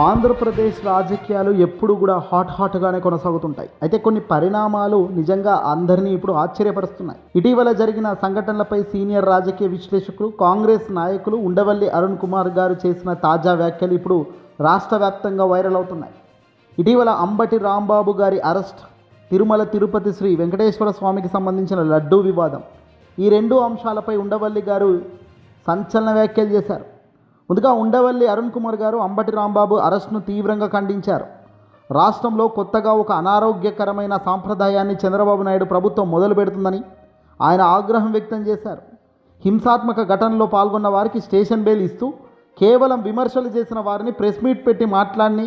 ఆంధ్రప్రదేశ్ రాజకీయాలు ఎప్పుడు కూడా హాట్గానే కొనసాగుతుంటాయి. అయితే కొన్ని పరిణామాలు నిజంగా అందరినీ ఇప్పుడు ఆశ్చర్యపరుస్తున్నాయి. ఇటీవల జరిగిన సంఘటనలపై సీనియర్ రాజకీయ విశ్లేషకులు, కాంగ్రెస్ నాయకులు ఉండవల్లి అరుణ్ కుమార్ గారు చేసిన తాజా వ్యాఖ్యలు ఇప్పుడు రాష్ట్ర వ్యాప్తంగా వైరల్ అవుతున్నాయి. ఇటీవల అంబటి రాంబాబు గారి అరెస్ట్, తిరుమల తిరుపతి శ్రీ వెంకటేశ్వర స్వామికి సంబంధించిన లడ్డూ వివాదం, ఈ రెండు అంశాలపై ఉండవల్లి గారు సంచలన వ్యాఖ్యలు చేశారు. ముందుగా ఉండవల్లి అరుణ్ కుమార్ గారు అంబటి రాంబాబు అరెస్ట్ను తీవ్రంగా ఖండించారు. రాష్ట్రంలో కొత్తగా ఒక అనారోగ్యకరమైన సాంప్రదాయాన్ని చంద్రబాబు నాయుడు ప్రభుత్వం మొదలు పెడుతుందని ఆయన ఆగ్రహం వ్యక్తం చేశారు. హింసాత్మక ఘటనలో పాల్గొన్న వారికి స్టేషన్ బెయిల్ ఇస్తూ కేవలం విమర్శలు చేసిన వారిని ప్రెస్ మీట్ పెట్టి మాట్లాడి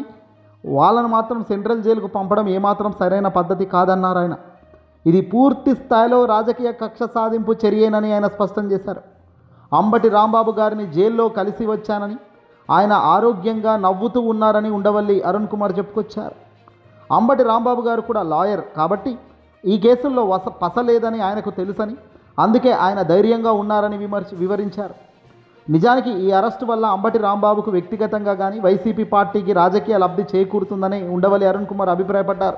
వాళ్ళను మాత్రం సెంట్రల్ జైలుకు పంపడం ఏమాత్రం సరైన పద్ధతి కాదన్నారు ఆయన. ఇది పూర్తి స్థాయిలో రాజకీయ కక్ష సాధింపు చర్యేనని ఆయన స్పష్టం చేశారు. అంబటి రాంబాబు గారిని జైల్లో కలిసి వచ్చానని, ఆయన ఆరోగ్యంగా నవ్వుతూ ఉన్నారని ఉండవల్లి అరుణ్ కుమార్ చెప్పుకొచ్చారు. అంబటి రాంబాబు గారు కూడా లాయర్ కాబట్టి ఈ కేసుల్లో పసలేదని ఆయనకు తెలుసని, అందుకే ఆయన ధైర్యంగా ఉన్నారని వివరించారు. నిజానికి ఈ అరెస్టు వల్ల అంబటి రాంబాబుకు వ్యక్తిగతంగా కానీ వైసీపీ పార్టీకి రాజకీయ లబ్ధి చేకూరుతుందని ఉండవల్లి అరుణ్ కుమార్ అభిప్రాయపడ్డారు.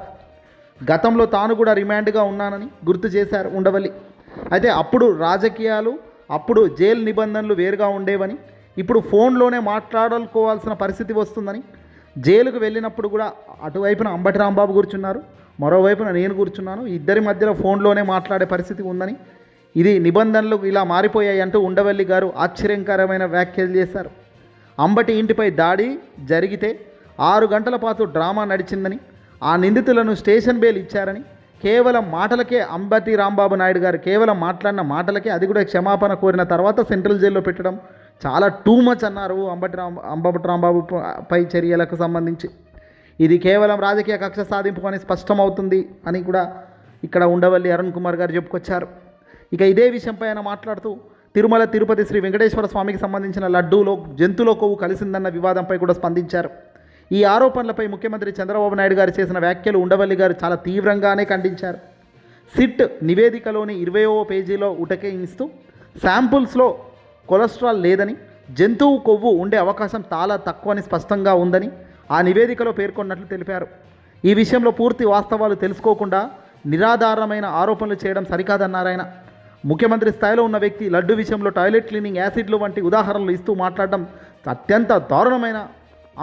గతంలో తాను కూడా రిమాండ్గా ఉన్నానని గుర్తు చేశారు ఉండవల్లి. అయితే అప్పుడు జైలు నిబంధనలు వేరుగా ఉండేవని, ఇప్పుడు ఫోన్లోనే మాట్లాడుకోవాల్సిన పరిస్థితి వస్తుందని, జైలుకు వెళ్ళినప్పుడు కూడా అటువైపున అంబటి రాంబాబు కూర్చున్నారు, మరోవైపున నేను కూర్చున్నాను, ఇద్దరి మధ్యలో ఫోన్లోనే మాట్లాడే పరిస్థితి ఉందని, ఇది నిబంధనలు ఇలా మారిపోయాయి అంటూ ఉండవల్లి గారు ఆశ్చర్యకరమైన వ్యాఖ్యలు చేశారు. అంబటి ఇంటిపై దాడి జరిగితే 6 గంటల పాటు డ్రామా నడిచిందని, ఆ నిందితులను స్టేషన్ బెయిల్ ఇచ్చారని, కేవలం మాటలకే అంబటి రాంబాబు నాయుడు గారు కేవలం మాట్లాడిన మాటలకే, అది కూడా క్షమాపణ కోరిన తర్వాత సెంట్రల్ జైల్లో పెట్టడం చాలా టూ మచ్ అన్నారు అంబటి రాంబాబు పై చర్యలకు సంబంధించి. ఇది కేవలం రాజకీయ కక్ష సాధింపు అని స్పష్టమవుతుంది అని కూడా ఇక్కడ ఉండవల్లి అరుణ్ కుమార్ గారు చెప్పుకొచ్చారు. ఇక ఇదే విషయంపై ఆయన మాట్లాడుతూ తిరుమల తిరుపతి శ్రీ వెంకటేశ్వర స్వామికి సంబంధించిన లడ్డూలో జంతువుల కొవ్వు కలిసిందన్న వివాదంపై కూడా స్పందించారు. ఈ ఆరోపణలపై ముఖ్యమంత్రి చంద్రబాబు నాయుడు గారు చేసిన వ్యాఖ్యలు ఉండవల్లి గారు చాలా తీవ్రంగానే ఖండించారు. సిట్ నివేదికలోని 20వ పేజీలో ఉటంకిస్తూ శాంపుల్స్లో కొలెస్ట్రాల్ లేదని, జంతువు కొవ్వు ఉండే అవకాశం చాలా తక్కువని స్పష్టంగా ఉందని ఆ నివేదికలో పేర్కొన్నట్లు తెలిపారు. ఈ విషయంలో పూర్తి వాస్తవాలు తెలుసుకోకుండా నిరాధారమైన ఆరోపణలు చేయడం సరికాదన్నారు ఆయన. ముఖ్యమంత్రి స్థాయిలో ఉన్న వ్యక్తి లడ్డు విషయంలో టాయిలెట్ క్లీనింగ్ యాసిడ్లు వంటి ఉదాహరణలు ఇస్తూ మాట్లాడడం అత్యంత దారుణమైన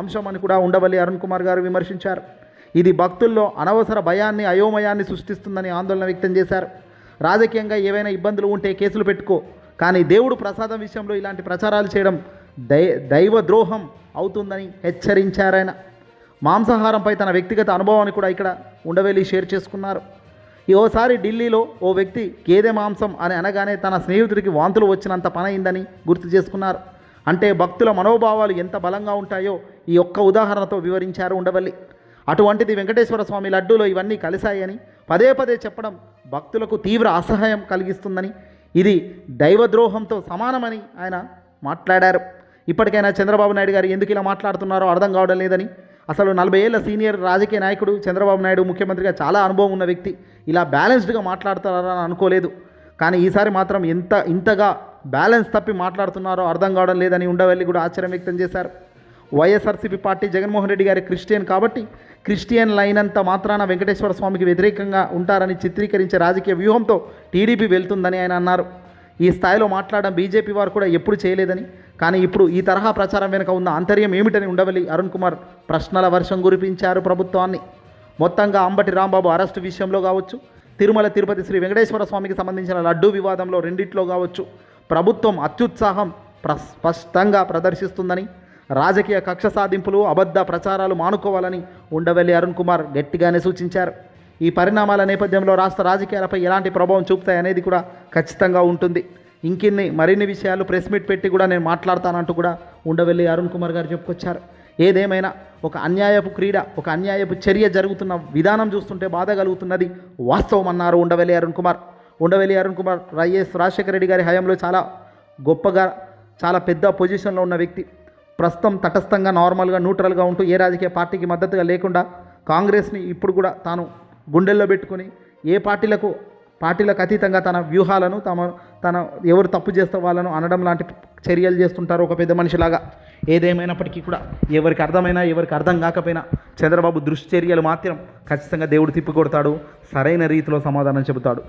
అంశం అని కూడా ఉండవల్లి అరుణ్ కుమార్ గారు విమర్శించారు. ఇది భక్తుల్లో అనవసర భయాన్ని, అయోమయాన్ని సృష్టిస్తుందని ఆందోళన వ్యక్తం చేశారు. రాజకీయంగా ఏవైనా ఇబ్బందులు ఉంటే కేసులు పెట్టుకో, కానీ దేవుడు ప్రసాదం విషయంలో ఇలాంటి ప్రచారాలు చేయడం దైవద్రోహం అవుతుందని హెచ్చరించారు ఆయన. మాంసాహారంపై తన వ్యక్తిగత అనుభవాన్ని కూడా ఇక్కడ ఉండవల్లి షేర్ చేసుకున్నారు. ఓసారి ఢిల్లీలో ఓ వ్యక్తి గేదె మాంసం అని అనగానే తన స్నేహితుడికి వాంతులు వచ్చినంత పని అయిందని గుర్తు చేసుకున్నారు. అంటే భక్తుల మనోభావాలు ఎంత బలంగా ఉంటాయో ఈ ఒక్క ఉదాహరణతో వివరించారు ఉండవల్లి. అటువంటిది వెంకటేశ్వర స్వామి లడ్డూలో ఇవన్నీ కలిశాయని పదే చెప్పడం భక్తులకు తీవ్ర అసహాయం కలిగిస్తుందని, ఇది దైవద్రోహంతో సమానమని ఆయన మాట్లాడారు. ఇప్పటికైనా చంద్రబాబు నాయుడు గారు ఎందుకు ఇలా మాట్లాడుతున్నారో అర్థం కావడం లేదని, అసలు 40 ఏళ్ల సీనియర్ రాజకీయ నాయకుడు చంద్రబాబు నాయుడు ముఖ్యమంత్రిగా చాలా అనుభవం ఉన్న వ్యక్తి ఇలా బ్యాలెన్స్డ్గా మాట్లాడతారని అనుకోలేదు. కానీ ఈసారి మాత్రం ఇంతగా బ్యాలెన్స్ తప్పి మాట్లాడుతున్నారో అర్థం కావడం లేదని ఉండవల్లి కూడా ఆశ్చర్యం వ్యక్తం చేశారు. వైఎస్ఆర్సీపీ పార్టీ జగన్మోహన్ రెడ్డి గారి క్రిస్టియన్ కాబట్టి క్రిస్టియన్లు అయినంత మాత్రాన వెంకటేశ్వర స్వామికి వ్యతిరేకంగా ఉంటారని చిత్రీకరించే రాజకీయ వ్యూహంతో టీడీపీ వెళ్తుందని ఆయన అన్నారు. ఈ స్థాయిలో మాట్లాడడం బీజేపీ వారు కూడా ఎప్పుడు చేయలేదని, కానీ ఇప్పుడు ఈ తరహా ప్రచారం వెనుక ఉన్న అంతర్యం ఏమిటని ఉండవల్లి అరుణ్ కుమార్ ప్రశ్నల వర్షం కురిపించారు ప్రభుత్వాన్ని. మొత్తంగా అంబటి రాంబాబు అరెస్టు విషయంలో కావచ్చు, తిరుమల తిరుపతి శ్రీ వెంకటేశ్వర స్వామికి సంబంధించిన లడ్డూ వివాదంలో రెండిట్లో కావచ్చు, ప్రభుత్వం అత్యుత్సాహం స్పష్టంగా ప్రదర్శిస్తుందని, రాజకీయ కక్ష సాధింపులు, అబద్ధ ప్రచారాలు మానుకోవాలని ఉండవల్లి అరుణ్ కుమార్ గట్టిగానే సూచించారు. ఈ పరిణామాల నేపథ్యంలో రాష్ట్ర రాజకీయాలపై ఎలాంటి ప్రభావం చూపుతాయనేది కూడా ఖచ్చితంగా ఉంటుంది. మరిన్ని విషయాలు ప్రెస్ మీట్ పెట్టి కూడా నేను మాట్లాడతానంటూ కూడా ఉండవల్లి అరుణ్ కుమార్ గారు చెప్పుకొచ్చారు. ఏదేమైనా ఒక అన్యాయపు క్రీడ, ఒక అన్యాయపు చర్య జరుగుతున్న విధానం చూస్తుంటే బాధ కలుగుతున్నది వాస్తవం అన్నారు ఉండవల్లి అరుణ్ కుమార్. ఉండవల్లి అరుణ్ కుమార్ వైఎస్ రాజశేఖర రెడ్డి గారి హయాంలో చాలా గొప్పగా, చాలా పెద్ద పొజిషన్లో ఉన్న వ్యక్తి. ప్రస్తుతం తటస్థంగా, నార్మల్గా, న్యూట్రల్గా ఉంటూ ఏ రాజకీయ పార్టీకి మద్దతుగా లేకుండా కాంగ్రెస్ని ఇప్పుడు కూడా తాను గుండెల్లో పెట్టుకొని ఏ పార్టీలకు అతీతంగా తన వ్యూహాలను తన ఎవరు తప్పు చేస్తే వాళ్ళను అనడం లాంటి చర్యలు చేస్తుంటారు ఒక పెద్ద మనిషిలాగా. ఏదేమైనప్పటికీ కూడా ఎవరికి అర్థమైనా ఎవరికి అర్థం కాకపోయినా చంద్రబాబు దృష్టి చర్యలు మాత్రం ఖచ్చితంగా దేవుడు తిప్పికొడతాడు, సరైన రీతిలో సమాధానం చెబుతాడు.